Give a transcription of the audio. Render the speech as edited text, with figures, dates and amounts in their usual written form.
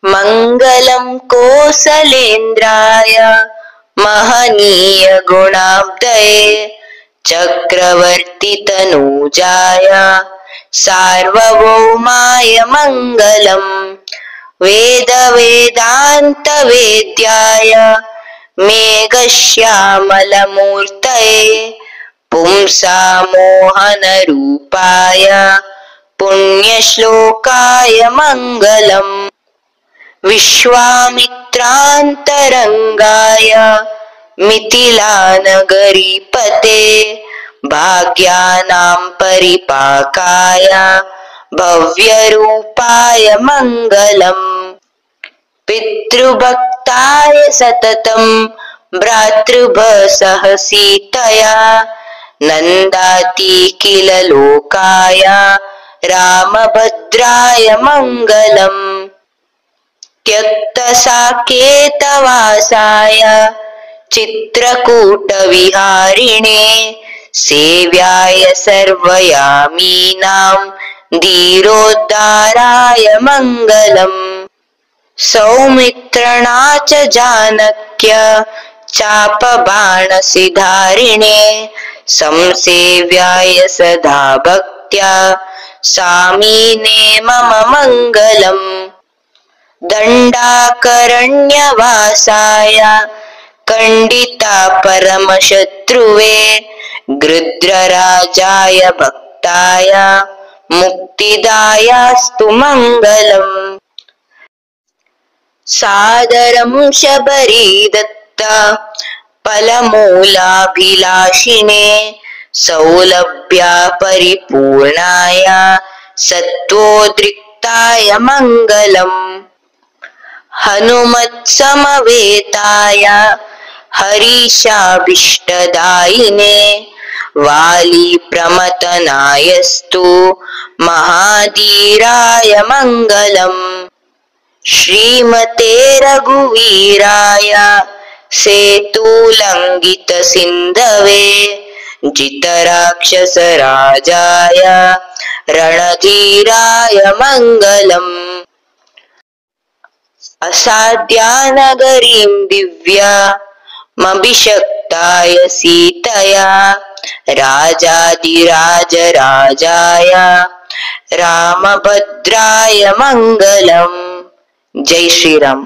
मङ्गलं कोसलेन्द्राय महनीय गुणाब्धये चक्रवर्तितनूजाय सार्वभौमाय मङ्गलम्। वेदान्तवेद्याय मेघश्यामलमूर्तये पुंसामोहनरूपाय पुण्यश्लोकाय मङ्गलम्। विश्वामित्रान्तरङ्गाय मिथिलानगरीपते भाग्यानां परिपाकाय भव्यरूपाय मङ्गलम्। पितृभक्ताय सततं भ्रातृभसहसीतया नन्दाति किल लोकाय रामभद्राय मङ्गलम्। त्यक्तसाकेतवासाय चित्रकूटविहारिणे सेव्याय सर्वयामीनां धीरोद्धाराय मङ्गलम्। सौमित्रणा च जानक्य चापबाणसिधारिणे संसेव्याय सदा भक्त्या सामीने मम मङ्गलम्। दण्डाकरण्यवासाय खण्डिता परमशत्रुवे गृध्रराजाय भक्ताय मुक्तिदायास्तु मङ्गलम्। सादरं शबरीदत्त फलमूलाभिलाषिणे सौलभ्या परिपूर्णाय सत्त्वोद्रिक्ताय मङ्गलम्। हनुमत्समवेताय हरीशाभीष्टदायिने वालीप्रमथनायस्तु महाधीराय मङ्गलम्। श्रीमते रघुवीराय सेतुलङ्घितसिन्धवे जितराक्षसराजाय रणधीराय मङ्गलम्। असाध्यानगरीं दिव्यामभिषक्ताय सीतया राजाधिराजराजाय रामभद्राय मङ्गलम्। जय श्रीराम।